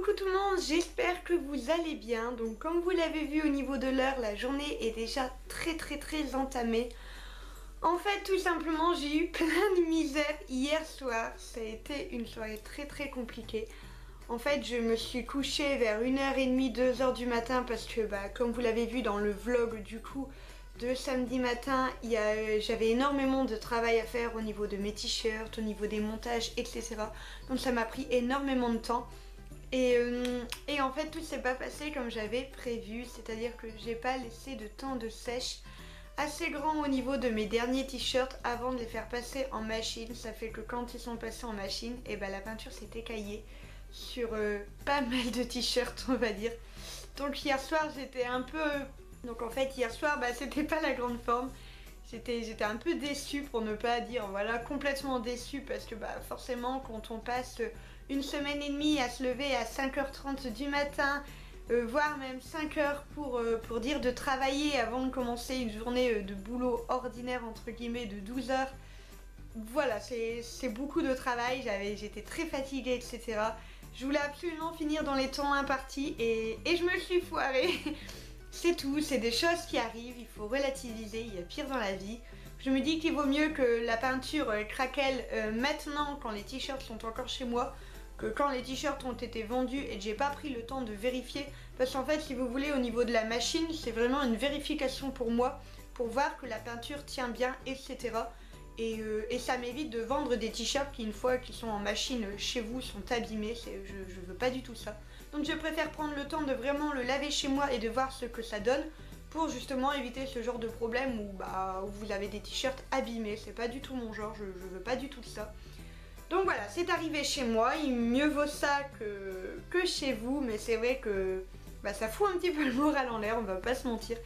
Coucou tout le monde, j'espère que vous allez bien. Donc comme vous l'avez vu au niveau de l'heure, la journée est déjà très entamée. En fait tout simplement j'ai eu plein de misère hier soir. Ça a été une soirée très compliquée. En fait je me suis couchée vers 1h30, 2h du matin parce que comme vous l'avez vu dans le vlog du coup de samedi matin, j'avais énormément de travail à faire au niveau de mes t-shirts, au niveau des montages, etc. Donc ça m'a pris énormément de temps. Et en fait tout s'est pas passé comme j'avais prévu, c'est-à-dire que j'ai pas laissé de temps de sèche assez grand au niveau de mes derniers t-shirts avant de les faire passer en machine. Ça fait que quand ils sont passés en machine, et la peinture s'est écaillée sur pas mal de t-shirts on va dire. Donc hier soir j'étais un peu... Donc en fait hier soir c'était pas la grande forme. J'étais un peu déçue pour ne pas dire voilà complètement déçue parce que forcément quand on passe une semaine et demie à se lever à 5h30 du matin voire même 5h pour dire de travailler avant de commencer une journée de boulot ordinaire entre guillemets de 12h, voilà c'est beaucoup de travail, j'étais très fatiguée etc. Je voulais absolument finir dans les temps impartis et je me suis foirée. C'est tout, c'est des choses qui arrivent, il faut relativiser, il y a pire dans la vie. Je me dis qu'il vaut mieux que la peinture craquelle maintenant quand les t-shirts sont encore chez moi que quand les t-shirts ont été vendus et que j'ai pas pris le temps de vérifier. Parce qu'en fait si vous voulez au niveau de la machine c'est vraiment une vérification pour moi pour voir que la peinture tient bien etc. Et ça m'évite de vendre des t-shirts qui une fois qu'ils sont en machine chez vous sont abîmés, je veux pas du tout ça. Donc je préfère prendre le temps de vraiment le laver chez moi et de voir ce que ça donne pour justement éviter ce genre de problème où vous avez des t-shirts abîmés, c'est pas du tout mon genre, je veux pas du tout ça. Donc voilà, c'est arrivé chez moi, mieux vaut ça que chez vous, mais c'est vrai que ça fout un petit peu le moral en l'air, on va pas se mentir.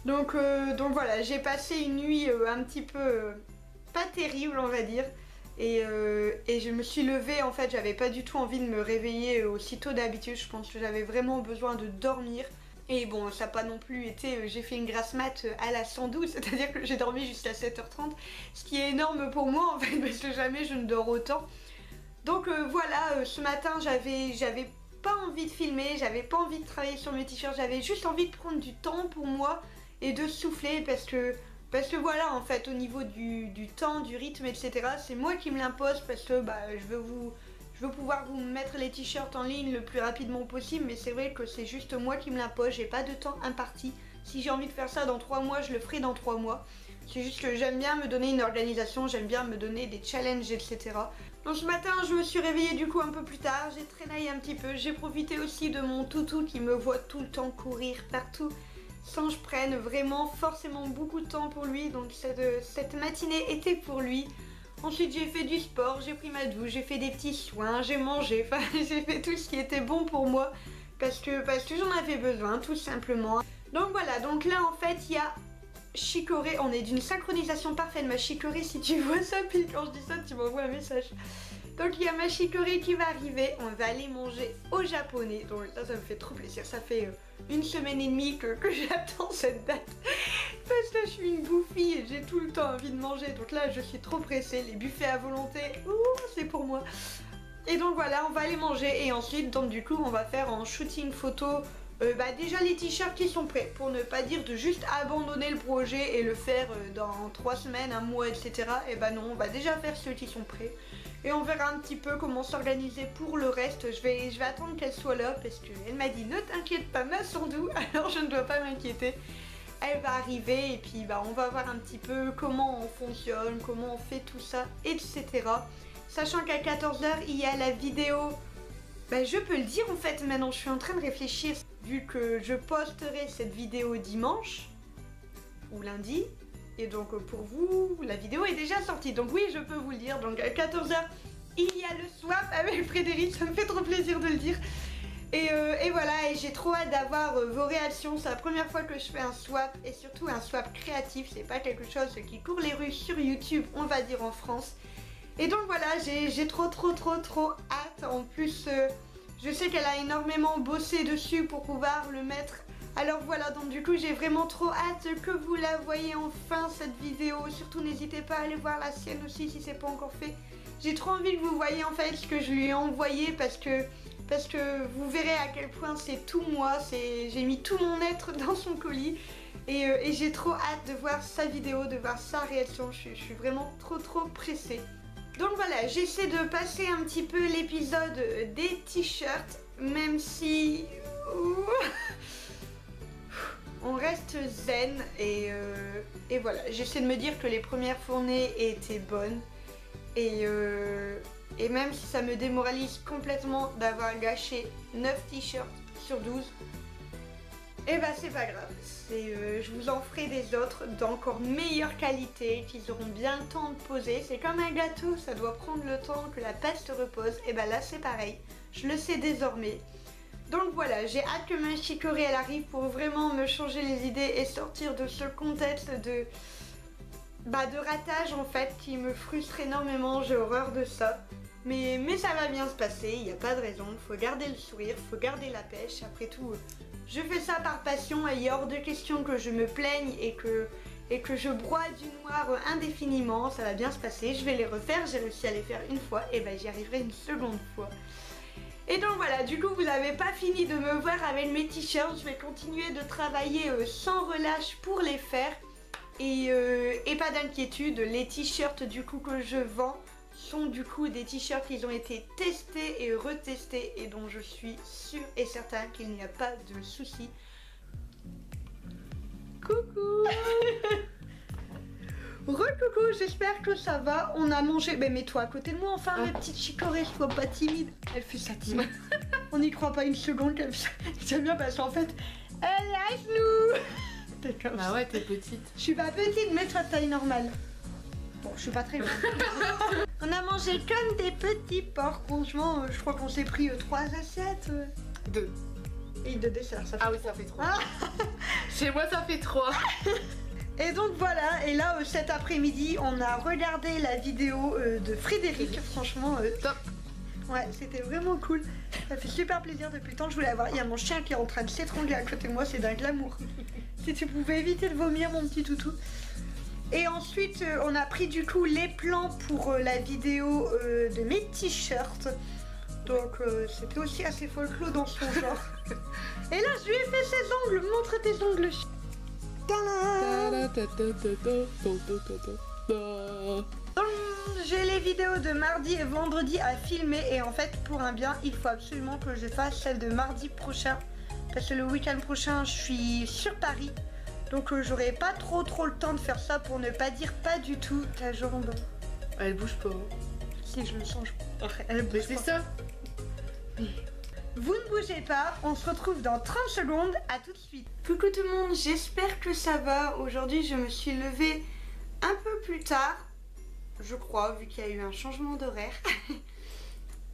Donc voilà, j'ai passé une nuit un petit peu... pas terrible on va dire et je me suis levée, en fait j'avais pas du tout envie de me réveiller aussitôt d'habitude, je pense que j'avais vraiment besoin de dormir et bon ça n'a pas non plus été, j'ai fait une grasse mat à la 112, c'est-à-dire que j'ai dormi jusqu'à 7h30, ce qui est énorme pour moi en fait parce que jamais je ne dors autant. Donc voilà, ce matin j'avais pas envie de filmer, j'avais pas envie de travailler sur mes t-shirts, j'avais juste envie de prendre du temps pour moi et de souffler parce que voilà en fait au niveau du temps, du rythme etc. c'est moi qui me l'impose parce que je veux pouvoir vous mettre les t-shirts en ligne le plus rapidement possible, mais c'est vrai que c'est juste moi qui me l'impose, j'ai pas de temps imparti. Si j'ai envie de faire ça dans 3 mois, je le ferai dans 3 mois. C'est juste que j'aime bien me donner une organisation, j'aime bien me donner des challenges etc. Donc ce matin je me suis réveillée du coup un peu plus tard, j'ai traînaillé un petit peu, j'ai profité aussi de mon toutou qui me voit tout le temps courir partout sans que je prenne vraiment forcément beaucoup de temps pour lui, donc cette matinée était pour lui. Ensuite j'ai fait du sport, j'ai pris ma douche, j'ai fait des petits soins, j'ai mangé, enfin j'ai fait tout ce qui était bon pour moi parce que j'en avais besoin tout simplement. Donc voilà, donc là en fait il y a Chicorée, on est d'une synchronisation parfaite ma Chicorée, si tu vois ça puis quand je dis ça tu m'envoies un message. Donc il y a ma Chicorée qui va arriver, on va aller manger au japonais, donc ça me fait trop plaisir, ça fait une semaine et demie que j'attends cette date parce que je suis une bouffie et j'ai tout le temps envie de manger, donc là je suis trop pressée, les buffets à volonté, c'est pour moi. Et donc voilà, on va aller manger et ensuite donc du coup on va faire en shooting photo déjà les t-shirts qui sont prêts, pour ne pas dire de juste abandonner le projet et le faire dans 3 semaines, un mois etc. Et non, on va déjà faire ceux qui sont prêts et on verra un petit peu comment s'organiser pour le reste. Je vais attendre qu'elle soit là parce qu'elle m'a dit ne t'inquiète pas ma Sandou, alors je ne dois pas m'inquiéter. Elle va arriver et puis on va voir un petit peu comment on fonctionne, comment on fait tout ça etc. Sachant qu'à 14h il y a la vidéo. Je peux le dire en fait maintenant, je suis en train de réfléchir vu que je posterai cette vidéo dimanche ou lundi et donc pour vous la vidéo est déjà sortie, donc oui je peux vous le dire, donc à 14h il y a le swap avec Frédéric, ça me fait trop plaisir de le dire et voilà, et j'ai trop hâte d'avoir vos réactions, c'est la première fois que je fais un swap et surtout un swap créatif, c'est pas quelque chose qui court les rues sur YouTube on va dire en France. Et donc voilà, j'ai trop hâte. En plus, je sais qu'elle a énormément bossé dessus pour pouvoir le mettre. Alors voilà, donc du coup j'ai vraiment trop hâte que vous la voyez enfin cette vidéo. Surtout n'hésitez pas à aller voir la sienne aussi si c'est pas encore fait. J'ai trop envie que vous voyez en fait ce que je lui ai envoyé parce que parce que vous verrez à quel point c'est tout moi, j'ai mis tout mon être dans son colis et j'ai trop hâte de voir sa vidéo, de voir sa réaction, je suis vraiment trop pressée. Donc voilà, j'essaie de passer un petit peu l'épisode des t-shirts, même si on reste zen et voilà, j'essaie de me dire que les premières fournées étaient bonnes et même si ça me démoralise complètement d'avoir gâché 9 t-shirts sur 12, et bah c'est pas grave, je vous en ferai des autres d'encore meilleure qualité, qu'ils auront bien le temps de poser. C'est comme un gâteau, ça doit prendre le temps que la pâte se repose, et bah là c'est pareil, je le sais désormais. Donc voilà, j'ai hâte que ma chicorée elle arrive pour vraiment me changer les idées et sortir de ce contexte de ratage en fait qui me frustre énormément, j'ai horreur de ça. Mais ça va bien se passer, il n'y a pas de raison, faut garder le sourire, faut garder la pêche, après tout je fais ça par passion et il est hors de question que je me plaigne et que je broie du noir indéfiniment, ça va bien se passer, je vais les refaire, j'ai réussi à les faire une fois, et ben j'y arriverai une seconde fois. Et donc voilà, du coup vous n'avez pas fini de me voir avec mes t-shirts, je vais continuer de travailler sans relâche pour les faire. Et pas d'inquiétude, les t-shirts du coup que je vends sont du coup des t-shirts qui ont été testés et retestés et dont je suis sûre et certain qu'il n'y a pas de souci. Coucou. Re-coucou, j'espère que ça va. On a mangé, mais mets-toi à côté de moi enfin ma petite chicorée, sois pas timide. Elle fait ça timide. On n'y croit pas une seconde qu'elle fait ça. J'aime bien parce qu'en fait, elle lâche nous. Bah ouais, t'es petite. Je suis pas petite, mais toi taille normale. Bon, je suis pas très grande. On a mangé comme des petits porcs. Franchement, je crois qu'on s'est pris 3 assiettes. 2. Et 2 desserts, ça fait. Ah oui, ça fait 3. Ah. Chez moi, ça fait 3. Et donc voilà, et là cet après-midi, on a regardé la vidéo de Frédéric. Franchement, top. Ouais, c'était vraiment cool. Ça fait super plaisir depuis le temps que je voulais avoir. Il y a mon chien qui est en train de s'étrangler à côté de moi, c'est d'un glamour. Si tu pouvais éviter de vomir, mon petit toutou. Et ensuite, on a pris du coup les plans pour la vidéo de mes t-shirts. Donc c'était aussi assez folklore dans son genre. Et là, je lui ai fait ses ongles. Montre tes ongles. J'ai les vidéos de mardi et vendredi à filmer et en fait pour un bien il faut absolument que je fasse celle de mardi prochain parce que le week-end prochain je suis sur Paris donc j'aurai pas trop le temps de faire ça pour ne pas dire pas du tout ta jambe. Elle bouge pas. Si je le sens, elle bouge. Mais c'est ça. Vous ne bougez pas, on se retrouve dans 30 secondes, à tout de suite. Coucou tout le monde, j'espère que ça va. Aujourd'hui je me suis levée un peu plus tard, je crois, vu qu'il y a eu un changement d'horaire.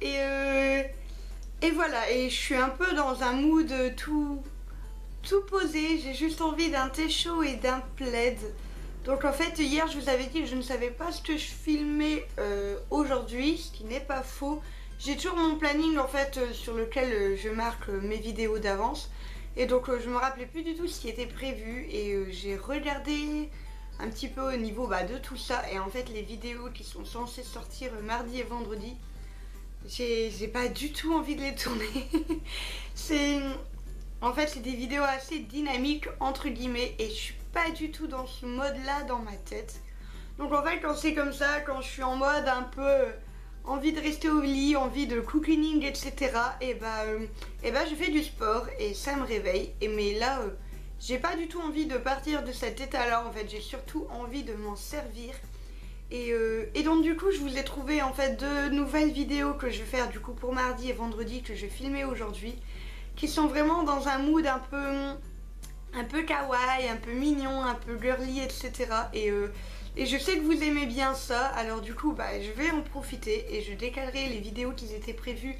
et voilà, et je suis un peu dans un mood tout posé, j'ai juste envie d'un thé chaud et d'un plaid. Donc en fait hier je vous avais dit que je ne savais pas ce que je filmais aujourd'hui, ce qui n'est pas faux. J'ai toujours mon planning en fait sur lequel je marque mes vidéos d'avance. Et donc je me rappelais plus du tout ce qui était prévu et j'ai regardé un petit peu au niveau de tout ça. Et en fait les vidéos qui sont censées sortir mardi et vendredi, j'ai pas du tout envie de les tourner. En fait c'est des vidéos assez dynamiques entre guillemets et je suis pas du tout dans ce mode là dans ma tête. Donc en fait quand c'est comme ça, quand je suis en mode un peu envie de rester au lit, envie de cocooning, etc. Et je fais du sport et ça me réveille. Mais là, j'ai pas du tout envie de partir de cet état-là. En fait, j'ai surtout envie de m'en servir. Et donc du coup, je vous ai trouvé en fait 2 nouvelles vidéos que je vais faire du coup pour mardi et vendredi que je vais filmer aujourd'hui, qui sont vraiment dans un mood un peu kawaii, un peu mignon, un peu girly, etc. Et je sais que vous aimez bien ça, alors du coup je vais en profiter et je décalerai les vidéos qui étaient prévues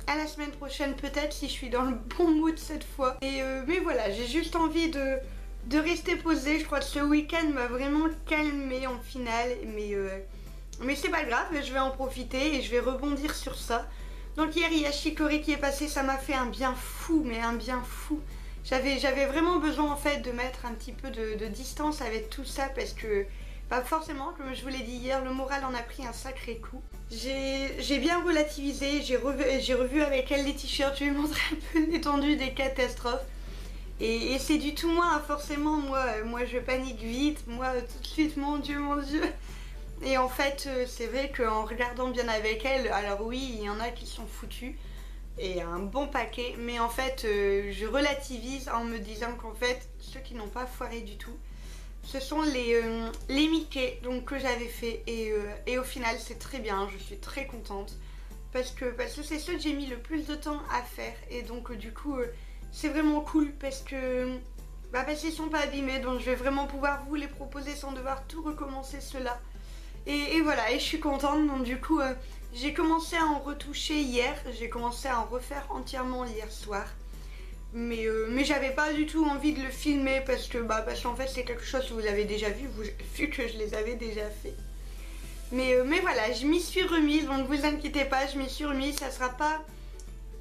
à la semaine prochaine peut-être si je suis dans le bon mood cette fois. Mais voilà, j'ai juste envie de rester posée, je crois que ce week-end m'a vraiment calmée en finale, mais c'est pas grave, je vais en profiter et je vais rebondir sur ça. Donc hier il y a Chicorée qui est passé, ça m'a fait un bien fou, mais un bien fou. J'avais vraiment besoin en fait de mettre un petit peu de distance avec tout ça parce que Pas forcément, comme je vous l'ai dit hier, le moral en a pris un sacré coup. J'ai bien relativisé, j'ai revu avec elle les t-shirts, je lui ai montré un peu l'étendue des catastrophes. Et c'est du tout moins, forcément, moi je panique vite, moi tout de suite, mon Dieu, mon Dieu. Et en fait, c'est vrai qu'en regardant bien avec elle, alors oui, il y en a qui sont foutus, et un bon paquet, mais en fait, je relativise en me disant qu'en fait, ceux qui n'ont pas foiré du tout, ce sont les Mickey donc, que j'avais fait, et au final, c'est très bien, je suis très contente, parce que c'est ceux que j'ai mis le plus de temps à faire, et donc du coup, c'est vraiment cool, parce qu'ils sont pas abîmés, donc je vais vraiment pouvoir vous les proposer sans devoir tout recommencer cela. Et voilà, et je suis contente, donc du coup, j'ai commencé à en retoucher hier, j'ai commencé à en refaire entièrement hier soir. Mais j'avais pas du tout envie de le filmer parce qu'en fait c'est quelque chose que vous avez déjà vu, vu que je les avais déjà fait. Mais voilà, je m'y suis remise, donc vous inquiétez pas, je m'y suis remise, ça sera pas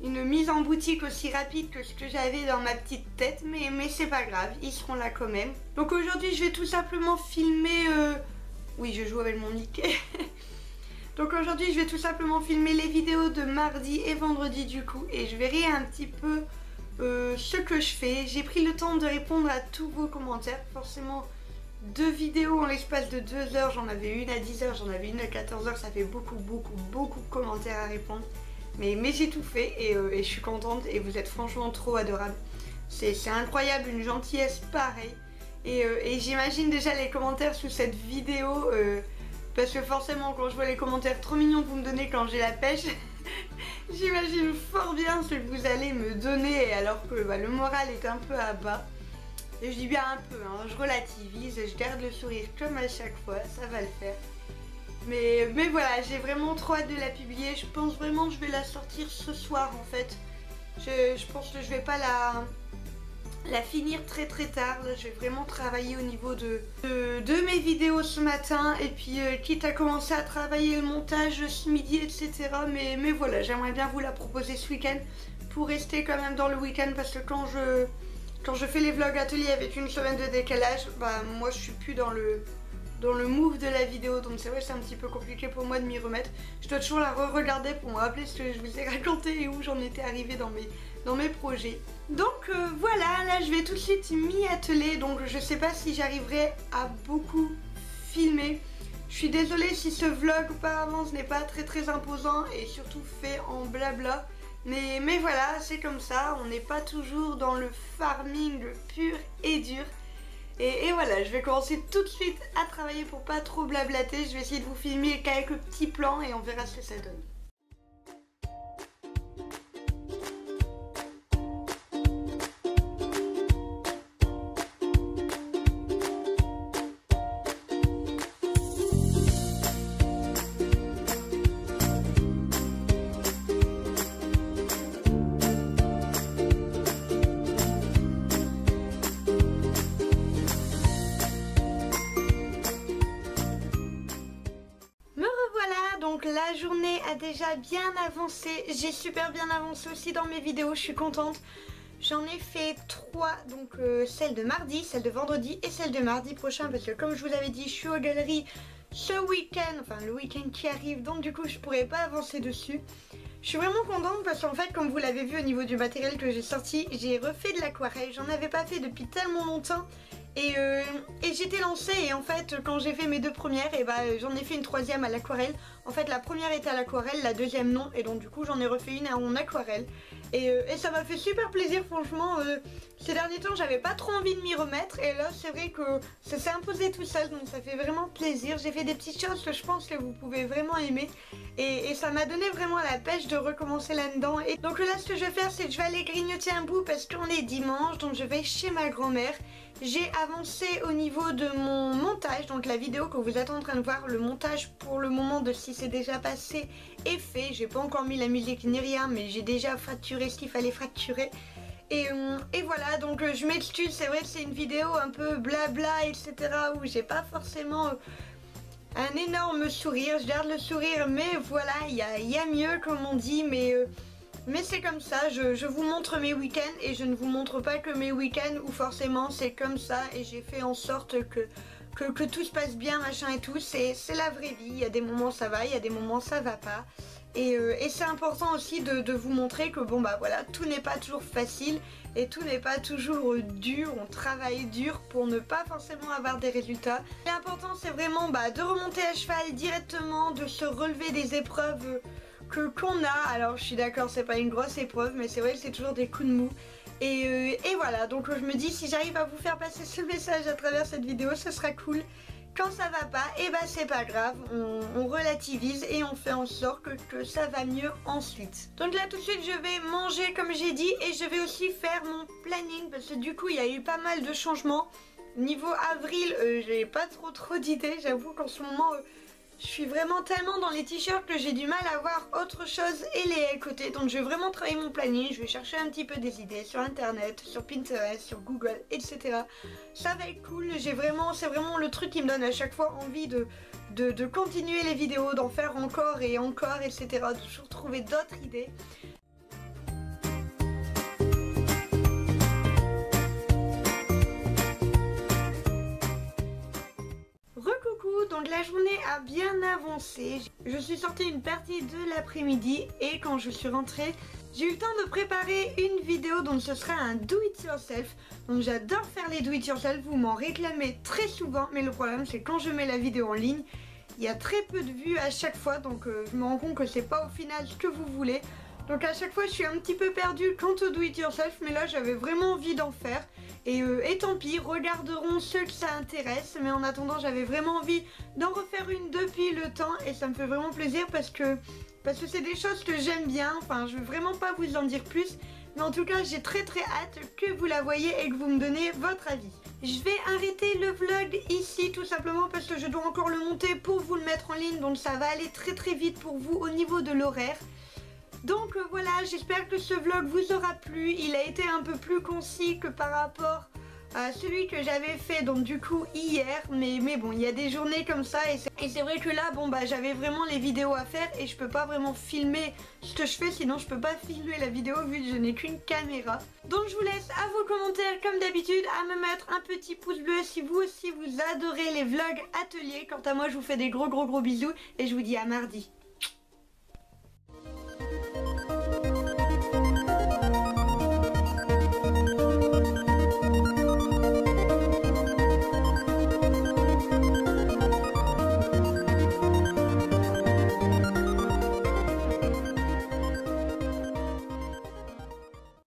une mise en boutique aussi rapide que ce que j'avais dans ma petite tête, mais c'est pas grave, ils seront là quand même. Donc aujourd'hui je vais tout simplement filmer... Oui, je joue avec mon Mickey. Donc aujourd'hui je vais tout simplement filmer les vidéos de mardi et vendredi du coup, et je verrai un petit peu ce que je fais. J'ai pris le temps de répondre à tous vos commentaires, forcément 2 vidéos en l'espace de 2 heures, j'en avais une à 10 heures, j'en avais une à 14 heures, ça fait beaucoup de commentaires à répondre. Mais j'ai tout fait et je suis contente et vous êtes franchement trop adorables. C'est incroyable, une gentillesse pareille. Et j'imagine déjà les commentaires sous cette vidéo, parce que forcément quand je vois les commentaires trop mignons que vous me donnez quand j'ai la pêche, j'imagine fort bien ce que vous allez me donner alors que le moral est un peu à bas. Et je dis bien un peu, hein, je relativise, je garde le sourire comme à chaque fois, ça va le faire. Mais voilà, j'ai vraiment trop hâte de la publier, je pense vraiment que je vais la sortir ce soir en fait. Je pense que je vais pas la finir très tard. Là, je vais vraiment travailler au niveau de mes vidéos ce matin et puis quitte à commencer à travailler le montage ce midi, etc. Mais voilà, j'aimerais bien vous la proposer ce week-end pour rester quand même dans le week-end, parce que quand je fais les vlogs ateliers avec une semaine de décalage, moi je suis plus dans le move de la vidéo, donc c'est vrai que c'est un petit peu compliqué pour moi de m'y remettre. Je dois toujours la re-regarder pour me rappeler ce que je vous ai raconté et où j'en étais arrivée dans mes projets. Donc voilà, là je vais tout de suite m'y atteler, donc je sais pas si j'arriverai à beaucoup filmer. Je suis désolée si ce vlog par avance n'est pas très imposant et surtout fait en blabla. Mais voilà, c'est comme ça, on n'est pas toujours dans le farming pur et dur. Et voilà, je vais commencer tout de suite à travailler pour pas trop blablater. Je vais essayer de vous filmer quelques petits plans et on verra ce que ça donne. Donc la journée a déjà bien avancé, j'ai super bien avancé aussi dans mes vidéos, je suis contente. J'en ai fait 3, donc celle de mardi, celle de vendredi et celle de mardi prochain, parce que comme je vous l'avais dit, je suis aux galeries ce week-end, enfin le week-end qui arrive, donc du coup je pourrais pas avancer dessus. Je suis vraiment contente parce qu'en fait, comme vous l'avez vu au niveau du matériel que j'ai sorti, j'ai refait de l'aquarelle, j'en avais pas fait depuis tellement longtemps. Et j'étais lancée, et en fait quand j'ai fait mes 2 premières, et j'en ai fait une 3e à l'aquarelle. En fait la première était à l'aquarelle, la 2e non, et donc du coup j'en ai refait une en aquarelle. Et ça m'a fait super plaisir franchement. Ces derniers temps j'avais pas trop envie de m'y remettre, et là c'est vrai que ça s'est imposé tout seul, donc ça fait vraiment plaisir. J'ai fait des petites choses que je pense que vous pouvez vraiment aimer, et ça m'a donné vraiment la pêche de recommencer là-dedans. Et donc là ce que je vais faire, c'est que je vais aller grignoter un bout parce qu'on est dimanche, donc je vais chez ma grand-mère. J'ai avancé au niveau de mon montage, donc la vidéo que vous êtes en train de voir, le montage pour le moment de si c'est déjà passé est fait. J'ai pas encore mis la musique ni rien, mais j'ai déjà fracturé ce qu'il fallait fracturer. Et voilà, donc je m'excuse, c'est vrai que c'est une vidéo un peu blabla, etc. où j'ai pas forcément un énorme sourire. Je garde le sourire, mais voilà, il y a mieux comme on dit, mais c'est comme ça, je vous montre mes week-ends et je ne vous montre pas que mes week-ends où forcément c'est comme ça, et j'ai fait en sorte que que tout se passe bien, machin et tout. C'est la vraie vie, il y a des moments ça va, il y a des moments ça va pas. Et c'est important aussi de vous montrer que bon bah voilà, tout n'est pas toujours facile et tout n'est pas toujours dur, on travaille dur pour ne pas forcément avoir des résultats. L'important c'est vraiment de remonter à cheval directement, de se relever des épreuves qu'on a. Alors je suis d'accord, c'est pas une grosse épreuve, mais c'est vrai que c'est toujours des coups de mou. Et voilà, donc je me dis si j'arrive à vous faire passer ce message à travers cette vidéo, ce sera cool. Quand ça va pas, et c'est pas grave, on relativise et on fait en sorte que ça va mieux ensuite. Donc là tout de suite je vais manger comme j'ai dit et je vais aussi faire mon planning parce que du coup il y a eu pas mal de changements. Niveau avril, j'ai pas trop d'idées, j'avoue qu'en ce moment je suis vraiment tellement dans les t-shirts que j'ai du mal à voir autre chose et les côtés. Donc je vais vraiment travailler mon planning, je vais chercher un petit peu des idées sur internet, sur Pinterest, sur Google, etc. Ça va être cool, c'est vraiment le truc qui me donne à chaque fois envie de continuer les vidéos, d'en faire encore et encore, etc. De toujours trouver d'autres idées. Donc la journée a bien avancé, je suis sortie une partie de l'après-midi et quand je suis rentrée, j'ai eu le temps de préparer une vidéo, donc ce sera un do it yourself. Donc j'adore faire les do it yourself, vous m'en réclamez très souvent, mais le problème c'est quand je mets la vidéo en ligne, il y a très peu de vues à chaque fois, donc je me rends compte que c'est pas au final ce que vous voulez. Donc à chaque fois je suis un petit peu perdue quant au do it yourself, mais là j'avais vraiment envie d'en faire. Et tant pis, regarderont ceux que ça intéresse, mais en attendant j'avais vraiment envie d'en refaire une depuis le temps et ça me fait vraiment plaisir parce que c'est des choses que j'aime bien. Enfin je veux vraiment pas vous en dire plus, mais en tout cas j'ai très hâte que vous la voyez et que vous me donnez votre avis. Je vais arrêter le vlog ici tout simplement parce que je dois encore le monter pour vous le mettre en ligne, donc ça va aller très vite pour vous au niveau de l'horaire. Donc voilà, j'espère que ce vlog vous aura plu. Il a été un peu plus concis que par rapport à celui que j'avais fait donc du coup hier. Mais bon, il y a des journées comme ça et c'est vrai que là, bon j'avais vraiment les vidéos à faire et je peux pas vraiment filmer ce que je fais, sinon je peux pas filmer la vidéo vu que je n'ai qu'une caméra. Donc je vous laisse à vos commentaires comme d'habitude, à me mettre un petit pouce bleu si vous aussi vous adorez les vlogs ateliers. Quant à moi, je vous fais des gros bisous et je vous dis à mardi.